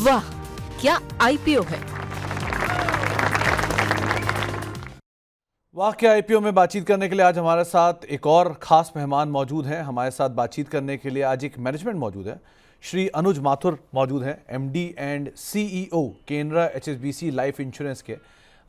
वाह, क्या आईपीओ है। वाह क्या आईपीओ में बातचीत करने के लिए आज हमारे साथ एक और खास मेहमान मौजूद हैं। हमारे साथ बातचीत करने के लिए आज एक मैनेजमेंट मौजूद है। श्री अनुज माथुर मौजूद हैं, MD and CEO Canara HSBC life insurance के।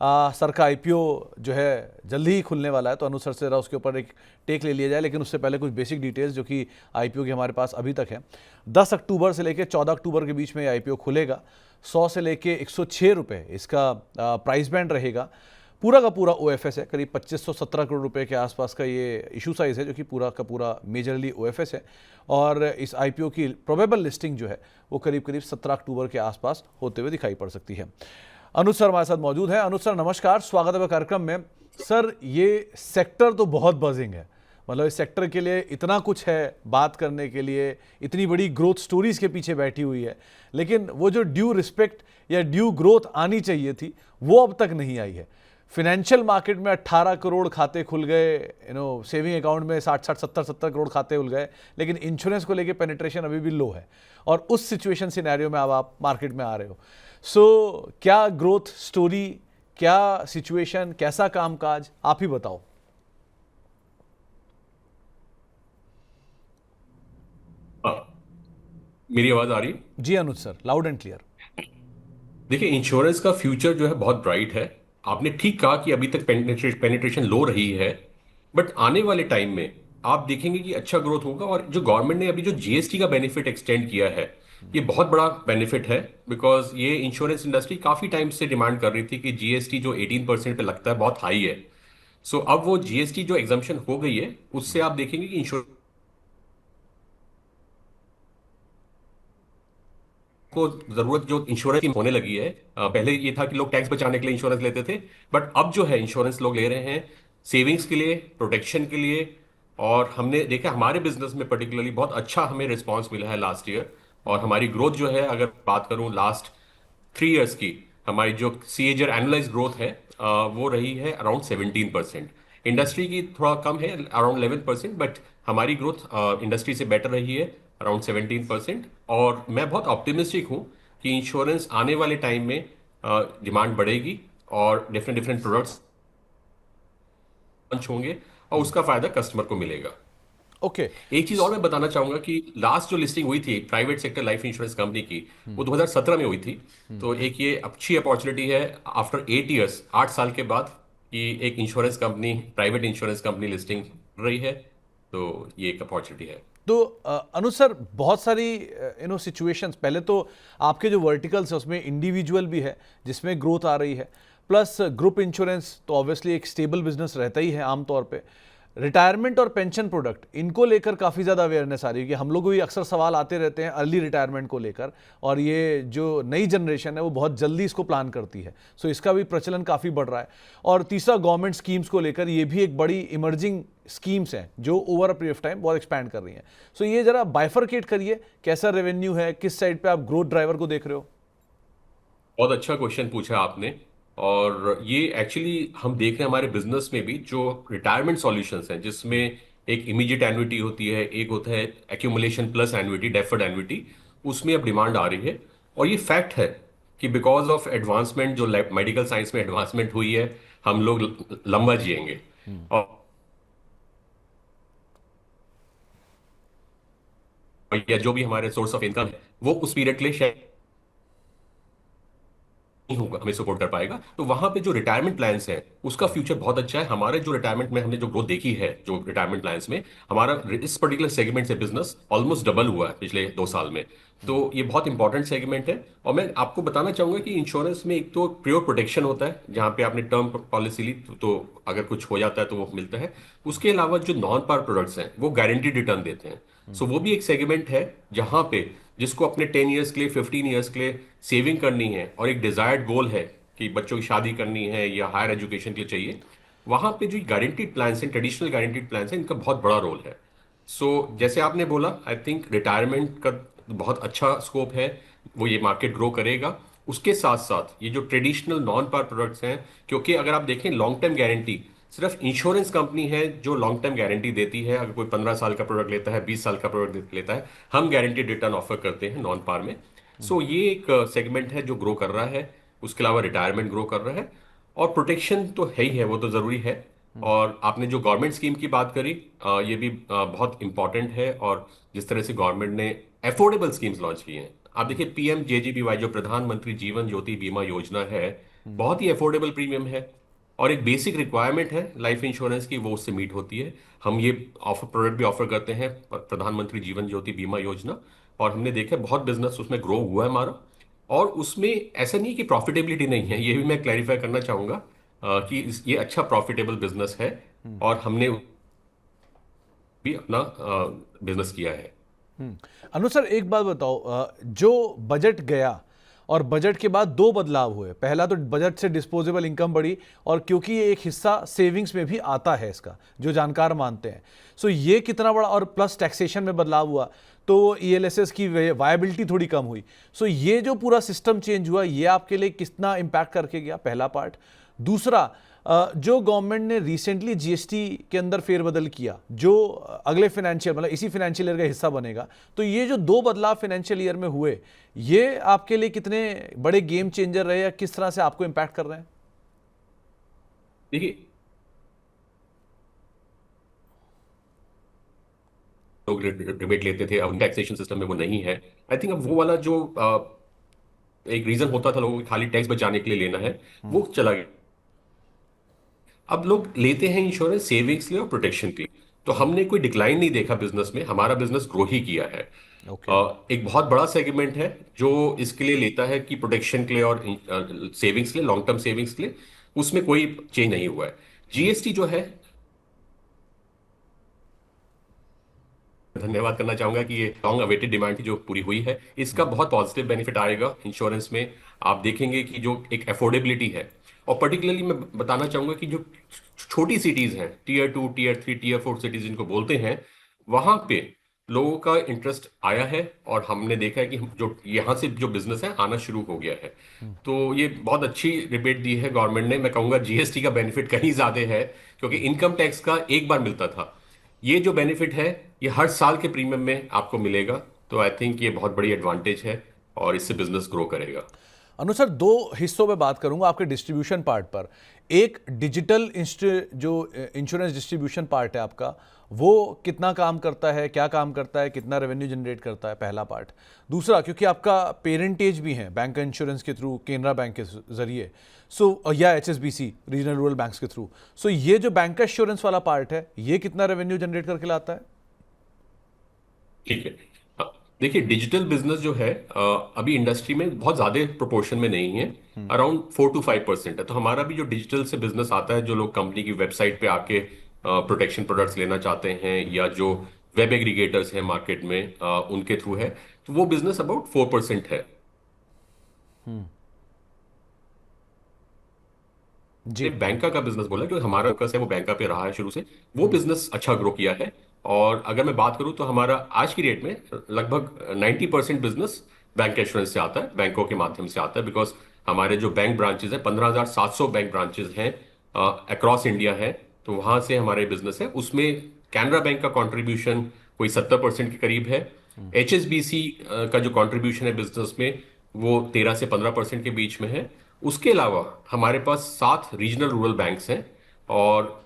सर का आईपीओ जो है जल्दी ही खुलने वाला है, तो अनुज सर से जरा उसके ऊपर एक टेक ले लिया जाए। लेकिन उससे पहले कुछ बेसिक डिटेल्स जो कि आईपीओ की हमारे पास अभी तक है। 10 अक्टूबर से लेकर 14 अक्टूबर के बीच में ये आईपीओ खुलेगा। 100 से लेके 106 रुपये इसका प्राइस बैंड रहेगा। पूरा का पूरा ओएफएस है, करीब 2517 करोड़ रुपए के आसपास का ये इशू साइज है, जो कि पूरा का पूरा मेजरली ओएफएस है। और इस आईपीओ की प्रोबेबल लिस्टिंग जो है वो करीब करीब 17 अक्टूबर के आसपास होते हुए दिखाई पड़ सकती है। अनुज सर हमारे साथ मौजूद है। अनुज सर नमस्कार, स्वागत है कार्यक्रम में। सर ये सेक्टर तो बहुत बजिंग है, मतलब इस सेक्टर के लिए इतना कुछ है बात करने के लिए, इतनी बड़ी ग्रोथ स्टोरीज के पीछे बैठी हुई है, लेकिन वो जो ड्यू रिस्पेक्ट या ड्यू ग्रोथ आनी चाहिए थी वो अब तक नहीं आई है। फिनेंशियल मार्केट में 18 करोड़ खाते खुल गए, सेविंग अकाउंट में 60 70 करोड़ खाते खुल गए, लेकिन इंश्योरेंस को लेके पेनिट्रेशन अभी भी लो है। और उस सिचुएशन सिनेरियो में अब आप मार्केट में आ रहे हो। सो क्या ग्रोथ स्टोरी, क्या सिचुएशन, कैसा कामकाज, आप ही बताओ। मेरी आवाज आ रही है? जी अनुज सर, लाउड एंड क्लियर। देखिए, इंश्योरेंस का फ्यूचर जो है बहुत ब्राइट है। आपने ठीक कहा कि अभी तक पेनिट्रेशन लो रही है, बट आने वाले टाइम में आप देखेंगे कि अच्छा ग्रोथ होगा। और जो गवर्नमेंट ने अभी जो जीएसटी का बेनिफिट एक्सटेंड किया है, ये बहुत बड़ा बेनिफिट है। बिकॉज ये इंश्योरेंस इंडस्ट्री काफी टाइम से डिमांड कर रही थी कि जीएसटी जो 18% पे लगता है बहुत हाई है। सो अब वो जीएसटी जो एग्जम्पशन हो गई है, उससे आप देखेंगे कि इंश्योरेंस को जरूरत जो इंश्योरेंस की होने लगी है। पहले ये था कि लोग टैक्स बचाने के लिए इंश्योरेंस लेते थे, बट अब जो है इंश्योरेंस लोग ले रहे हैं सेविंग्स के लिए, प्रोटेक्शन के लिए। और हमने देखा हमारे बिजनेस में पर्टिकुलरली बहुत अच्छा हमें रिस्पॉन्स मिला है लास्ट ईयर। और हमारी ग्रोथ जो है, अगर बात करूं लास्ट 3 इयर्स की, हमारी जो सीएजर एनुअलाइज ग्रोथ है वो रही है अराउंड 17%। इंडस्ट्री की थोड़ा कम है, अराउंड 11%, बट हमारी ग्रोथ इंडस्ट्री से बेटर रही है, अराउंड 17%। और मैं बहुत ऑप्टिमिस्टिक हूँ कि इंश्योरेंस आने वाले टाइम में डिमांड बढ़ेगी और डिफरेंट डिफरेंट प्रोडक्ट्स लॉन्च होंगे और उसका फायदा कस्टमर को मिलेगा। ओके। एक चीज और मैं बताना चाहूंगा कि लास्ट जो लिस्टिंग हुई थी private sector life insurance company की, वो 2017 में हुई थी। तो एक ये अच्छी अपॉर्चुनिटी है आफ्टर 8 इयर्स, 8 साल के बाद, कि एक insurance company, private insurance company listing कर रही है। तो ये एक अपॉर्चुनिटी है। तो अनुज सर, बहुत सारी सिचुएशंस, पहले तो आपके जो वर्टिकल्स है उसमें इंडिविजुअल भी है जिसमें ग्रोथ आ रही है, प्लस ग्रुप इंश्योरेंस तो ऑब्वियसली एक स्टेबल बिजनेस रहता ही है आमतौर पे। रिटायरमेंट और पेंशन प्रोडक्ट, इनको लेकर काफ़ी ज़्यादा अवेयरनेस आ रही है कि हम लोग को भी अक्सर सवाल आते रहते हैं अर्ली रिटायरमेंट को लेकर, और ये जो नई जनरेशन है वो बहुत जल्दी इसको प्लान करती है। सो इसका भी प्रचलन काफ़ी बढ़ रहा है। और तीसरा, गवर्नमेंट स्कीम्स को लेकर ये भी एक बड़ी इमर्जिंग स्कीम्स हैं जो over a period of time बहुत एक्सपैंड कर रही हैं। सो ये जरा बाइफरकेट करिए, कैसा रेवेन्यू है, किस साइड पे आप ग्रोथ ड्राइवर को देख रहे हो। बहुत अच्छा क्वेश्चन पूछा आपने। और ये एक्चुअली हम देख रहे हैं हमारे बिजनेस में भी, जो रिटायरमेंट सॉल्यूशंस हैं जिसमें एक इमीडिएट एन्युटी होती है, एक होता है accumulation plus annuity, deferred annuity, उसमें अब डिमांड आ रही है। और ये फैक्ट है कि बिकॉज ऑफ एडवांसमेंट, जो मेडिकल साइंस में एडवांसमेंट हुई है, हम लोग लंबा जिएंगे। और या जो भी हमारे सोर्स ऑफ इनकम है वो उस पीरियड के लिए शायद नहीं होगा, हमें सपोर्ट कर पाएगा। तो वहां पे जो रिटायरमेंट प्लान्स है उसका फ्यूचर बहुत अच्छा है। हमारे जो रिटायरमेंट में हमने जो ग्रोथ देखी है, जो रिटायरमेंट प्लान्स में हमारा इस पर्टिकुलर सेगमेंट से बिजनेस ऑलमोस्ट डबल हुआ है पिछले 2 साल में। तो ये बहुत इंपॉर्टेंट सेगमेंट है। और मैं आपको बताना चाहूंगा कि इंश्योरेंस में एक तो प्योर प्रोटेक्शन होता है, जहां पे आपने टर्म पॉलिसी ली तो अगर कुछ हो जाता है तो वो मिलता है। उसके अलावा जो नॉन पार प्रोडक्ट्स हैं वो गारंटीड रिटर्न देते हैं। सो वो भी एक सेगमेंट है जहां पे जिसको अपने 10 इयर्स के लिए, 15 इयर्स के लिए सेविंग करनी है और एक डिजायर्ड गोल है कि बच्चों की शादी करनी है या हायर एजुकेशन के लिए चाहिए, वहां पे जो गारंटीड प्लान्स हैं, ट्रेडिशनल गारंटीड प्लान्स हैं, इनका बहुत बड़ा रोल है। सो जैसे आपने बोला, आई थिंक रिटायरमेंट का बहुत अच्छा स्कोप है, वो ये मार्केट ग्रो करेगा। उसके साथ साथ ये जो ट्रेडिशनल नॉन पार प्रोडक्ट्स हैं, क्योंकि अगर आप देखें लॉन्ग टर्म गारंटी सिर्फ इंश्योरेंस कंपनी है जो लॉन्ग टर्म गारंटी देती है। अगर कोई 15 साल का प्रोडक्ट लेता है, 20 साल का प्रोडक्ट लेता है, हम गारंटीड रिटर्न ऑफर करते हैं नॉन पार में। सो ये एक सेगमेंट है जो ग्रो कर रहा है। उसके अलावा रिटायरमेंट ग्रो कर रहा है। और प्रोटेक्शन तो है ही है, वो तो जरूरी है। और आपने जो गवर्नमेंट स्कीम की बात करी, ये भी बहुत इंपॉर्टेंट है। और जिस तरह से गवर्नमेंट ने अफोर्डेबल स्कीम्स लॉन्च की हैं, आप देखिए PMJJBY जो प्रधानमंत्री जीवन ज्योति बीमा योजना है, बहुत ही अफोर्डेबल प्रीमियम है। और एक बेसिक रिक्वायरमेंट है लाइफ इंश्योरेंस की, वो उससे मीट होती है। हम ये ऑफर प्रोडक्ट भी ऑफर करते हैं, प्रधानमंत्री जीवन ज्योति बीमा योजना। और हमने देखा बहुत बिजनेस उसमें ग्रो हुआ है हमारा। और उसमें ऐसा नहीं है कि प्रॉफिटेबिलिटी नहीं है, ये भी मैं क्लैरिफाई करना चाहूंगा कि ये अच्छा प्रॉफिटेबल बिजनेस है। और हमने भी अपना बिजनेस किया है। अनु सर, एक बात बताओ, जो बजट गया और बजट के बाद दो बदलाव हुए। पहला तो बजट से डिस्पोजेबल इनकम बढ़ी, और क्योंकि ये एक हिस्सा सेविंग्स में भी आता है इसका, जो जानकार मानते हैं। सो ये कितना बड़ा, और प्लस टैक्सेशन में बदलाव हुआ, तो ELSS की वायबिलिटी थोड़ी कम हुई। सो ये जो पूरा सिस्टम चेंज हुआ, ये आपके लिए कितना इम्पैक्ट करके गया, पहला पार्ट। दूसरा, जो गवर्नमेंट ने रिसेंटली GST के अंदर फेरबदल किया, जो अगले फाइनेंशियल मतलब इसी फाइनेंशियल ईयर का हिस्सा बनेगा, तो ये जो दो बदलाव फाइनेंशियल ईयर में हुए, ये आपके लिए कितने बड़े गेम चेंजर रहे, या किस तरह से आपको इम्पैक्ट कर रहे हैं? देखिए, लोग रिबेट लेते थे, अब टैक्सेशन सिस्टम में वो नहीं है। आई थिंक अब वो वाला जो एक रीजन होता था लोगों को खाली टैक्स बचाने के लिए लेना है, वो चला गया। अब लोग लेते हैं इंश्योरेंस सेविंग्स के लिए और प्रोटेक्शन के लिए। तो हमने कोई डिक्लाइन नहीं देखा बिजनेस में, हमारा बिजनेस ग्रो ही किया है। ओके। एक बहुत बड़ा सेगमेंट है जो इसके लिए लेता है कि प्रोटेक्शन के लिए और सेविंग्स के लिए, लॉन्ग टर्म सेविंग्स के लिए, उसमें कोई चेंज नहीं हुआ है। GST जो है, धन्यवाद करना चाहूंगा कि ये लॉन्ग अवेटेड डिमांड थी जो पूरी हुई है। इसका बहुत पॉजिटिव बेनिफिट आएगा इंश्योरेंस में। आप देखेंगे कि जो एक अफोर्डेबिलिटी है, और पर्टिकुलरली मैं बताना चाहूंगा कि जो छोटी सिटीज हैं, Tier 2, Tier 3, Tier 4 सिटीज जिनको बोलते हैं, वहां पे लोगों का इंटरेस्ट आया है। और हमने देखा है कि जो यहाँ से जो बिजनेस है आना शुरू हो गया है। तो ये बहुत अच्छी रिबेट दी है गवर्नमेंट ने। मैं कहूंगा GST का बेनिफिट कहीं ज्यादा है, क्योंकि इनकम टैक्स का एक बार मिलता था। ये जो बेनिफिट है, ये हर साल के प्रीमियम में आपको मिलेगा। तो आई थिंक ये बहुत बड़ी एडवांटेज है, और इससे बिजनेस ग्रो करेगा। अनुसार, दो हिस्सों में बात करूंगा आपके डिस्ट्रीब्यूशन पार्ट पर। एक डिजिटल जो इंश्योरेंस डिस्ट्रीब्यूशन पार्ट है आपका, वो कितना काम करता है, क्या काम करता है, कितना रेवेन्यू जनरेट करता है, पहला पार्ट। दूसरा, क्योंकि आपका पेरेंटेज भी है बैंक इंश्योरेंस के थ्रू, केनरा बैंक के जरिए, या HSBC रीजनल रूरल बैंक्स के थ्रू, ये जो बैंक इंश्योरेंस वाला पार्ट है, ये कितना रेवेन्यू जनरेट करके लाता है? ठीक है। देखिए, डिजिटल बिजनेस जो है अभी इंडस्ट्री में बहुत ज्यादा प्रोपोर्शन में नहीं है। अराउंड 4 to 5% है। तो हमारा भी जो डिजिटल से बिजनेस आता है, जो लोग कंपनी की वेबसाइट पे आके प्रोटेक्शन प्रोडक्ट्स लेना चाहते हैं, या जो वेब एग्रीगेटर्स हैं मार्केट में, उनके थ्रू है, तो वो बिजनेस अबाउट 4% है। जी। बैंका का बिजनेस बोला, क्योंकि हमारा फोकस है वो बैंका पे रहा है शुरू से। वो बिजनेस अच्छा ग्रो किया है। और अगर मैं बात करूं तो हमारा आज की डेट में लगभग 90% बिजनेस बैंक इंश्योरेंस से आता है, बैंकों के माध्यम से आता है। बिकॉज हमारे जो बैंक ब्रांचेज हैं, 15,700 बैंक ब्रांचेज हैं अक्रॉस इंडिया है। तो वहां से हमारे बिजनेस है, उसमें कैनरा बैंक का कॉन्ट्रीब्यूशन कोई 70% के करीब है। HSBC का जो कॉन्ट्रीब्यूशन है बिजनेस में, वो 13 से 15% के बीच में है। उसके अलावा हमारे पास 7 रीजनल रूरल बैंक्स हैं, और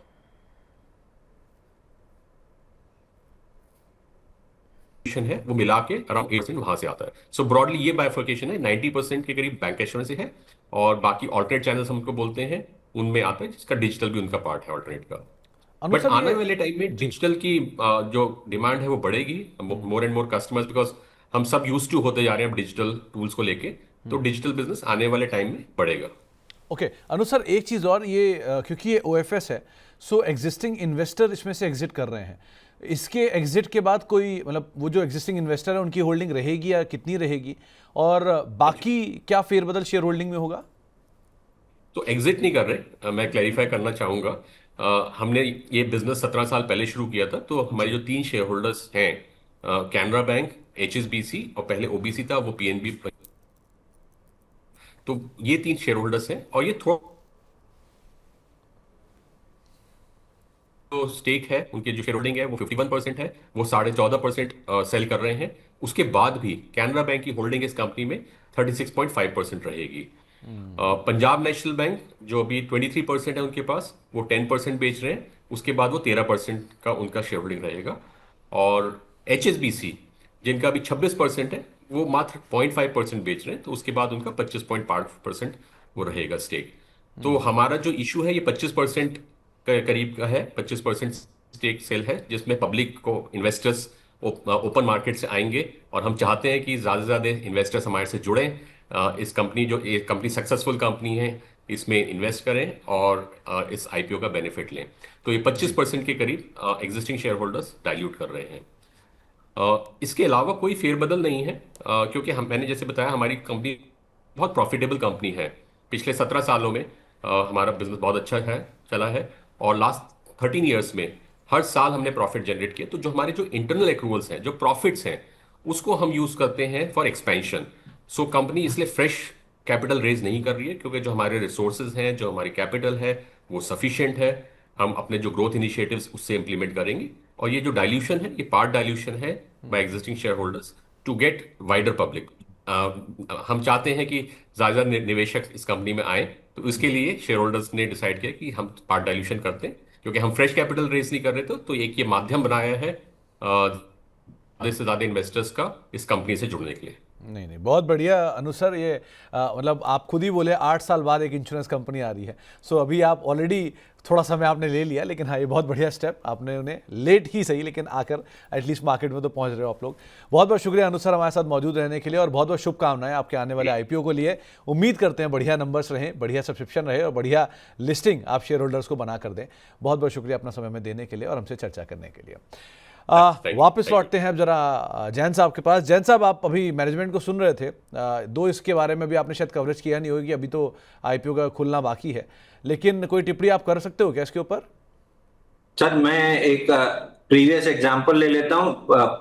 है वो मिला के अराउंड 8% वहां से आता है। सो ब्रॉडली ये बाइफर्केशन है, 90% के करीब बैंक इंश्योरेंस से है। और बाकी ऑल्टरनेट चैनल्स हमको बोलते हैं, उनमें आता है, जिसका डिजिटल भी उनका पार्ट है ऑल्टरनेट का। बट अनुसार, आने ये वाले टाइम में जी। डिजिटल की जो डिमांड है वो बढ़ेगी, more and more customers, because हम सब यूज टू होते जा रहे हैं डिजिटल टूल्स को लेके। तो डिजिटल बिजनेस आने वाले टाइम में बढ़ेगा। ओके अनुसार, एक चीज़ और, ये क्योंकि ये OFS है, एग्जिस्टिंग इन्वेस्टर इसमें से एग्जिट कर रहे हैं। इसके एग्जिट के बाद कोई, मतलब वो जो एग्जिस्टिंग इन्वेस्टर है, उनकी होल्डिंग रहेगी या कितनी रहेगी, और बाकी क्या फेरबदल शेयर होल्डिंग में होगा? तो एग्जिट नहीं कर रहे, मैं क्लैरिफाई करना चाहूंगा। हमने ये बिजनेस 17 साल पहले शुरू किया था। तो हमारे जी। जो 3 शेयर होल्डर्स हैं, कैनरा बैंक, HSBC, और पहले OBC था, वो PNB। तो ये 3 शेयर होल्डर्स हैं, और ये थोड़ा जो स्टेक है, उनके जो शेयर होल्डिंग है वो 51% है। वो 14.5% सेल कर रहे हैं। उसके बाद भी कैनरा बैंक की होल्डिंग इस कंपनी में 36.5% रहेगी। पंजाब नेशनल बैंक जो अभी 23% है उनके पास, वो 10% बेच रहे हैं, उसके बाद वो 13% का उनका शेयर होल्डिंग रहेगा। और HSBC जिनका अभी 26% है, वो मात्र 0.5% बेच रहे हैं, तो उसके बाद उनका 25.5% वो रहेगा स्टेक। तो हमारा जो इशू है ये 25% के करीब का है, 25% स्टेक सेल है, जिसमें पब्लिक को इन्वेस्टर्स ओपन मार्केट से आएंगे, और हम चाहते हैं कि ज़्यादा से ज़्यादा इन्वेस्टर्स हमारे से जुड़ें, इस कंपनी जो ये कंपनी सक्सेसफुल कंपनी है इसमें इन्वेस्ट करें और इस आईपीओ का बेनिफिट लें। तो ये 25% के करीब एग्जिस्टिंग शेयर होल्डर्स डाइल्यूट कर रहे हैं। इसके अलावा कोई फेरबदल नहीं है, क्योंकि मैंने जैसे बताया हमारी कंपनी बहुत प्रॉफिटेबल कंपनी है। पिछले 17 सालों में हमारा बिजनेस बहुत अच्छा है, चला है, और लास्ट 13 ईयर्स में हर साल हमने प्रॉफिट जनरेट किया। तो जो हमारे जो इंटरनल एक्रूवल्स हैं, जो प्रॉफिट्स हैं, उसको हम यूज करते हैं फॉर एक्सपेंशन। सो कंपनी इसलिए फ्रेश कैपिटल रेज नहीं कर रही है, क्योंकि जो हमारे रिसोर्सेज हैं, जो हमारी कैपिटल है, वो सफिशिएंट है। हम अपने जो ग्रोथ इनिशिएटिव्स उससे इंप्लीमेंट करेंगे, और ये जो डाइल्यूशन है, ये पार्ट डाइल्यूशन है by existing shareholders to get wider public. हम चाहते हैं कि ज़्यादा निवेशक इस कंपनी में आए, तो इसके लिए शेयर होल्डर्स ने डिसाइड किया कि हम पार्ट डाइल्यूशन करते हैं, क्योंकि हम फ्रेश कैपिटल रेज नहीं कर रहे थे। तो एक ये माध्यम बनाया है ज़्यादा से ज़्यादा इन्वेस्टर्स का इस कंपनी से जुड़ने के लिए। नहीं नहीं, बहुत बढ़िया अनु सर। ये मतलब आप खुद ही बोले 8 साल बाद एक इंश्योरेंस कंपनी आ रही है। सो अभी आप ऑलरेडी थोड़ा समय आपने ले लिया, लेकिन हाँ, ये बहुत बढ़िया स्टेप आपने, उन्हें लेट ही सही लेकिन आकर एटलीस्ट मार्केट में तो पहुंच रहे हो आप लोग। बहुत बहुत शुक्रिया अनु सर हमारे साथ मौजूद रहने के लिए, और बहुत बहुत शुभकामनाएं आपके आने वाले आईपीओ को लिए। उम्मीद करते हैं बढ़िया नंबर्स रहें, बढ़िया सब्सक्रिप्शन रहे और बढ़िया लिस्टिंग आप शेयर होल्डर्स को बना कर दें। बहुत बहुत शुक्रिया अपना समय में देने के लिए और हमसे चर्चा करने के लिए। वापस लौटते हैं अब जरा जैन साहब के पास। जैन साहब, आप अभी मैनेजमेंट को सुन रहे थे, दो इसके बारे में भी आपने शायद कवरेज किया नहीं होगी, अभी तो आईपीओ का खुलना बाकी है, लेकिन कोई टिप्पणी आप कर सकते हो क्या इसके ऊपर? सर, मैं एक प्रीवियस एग्जांपल ले लेता हूं।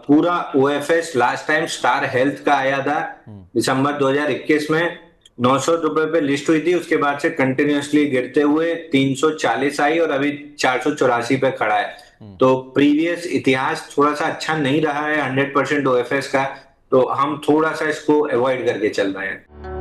पूरा OFS last time star health का आया था दिसंबर 2021 में, 900 रुपए पे लिस्ट हुई थी। उसके बाद से कंटिन्यूअसली गिरते हुए 340 आई और अभी 484 पे खड़ा है। तो प्रीवियस इतिहास थोड़ा सा अच्छा नहीं रहा है 100% ओएफएस का, तो हम थोड़ा सा इसको अवॉइड करके चल रहे हैं।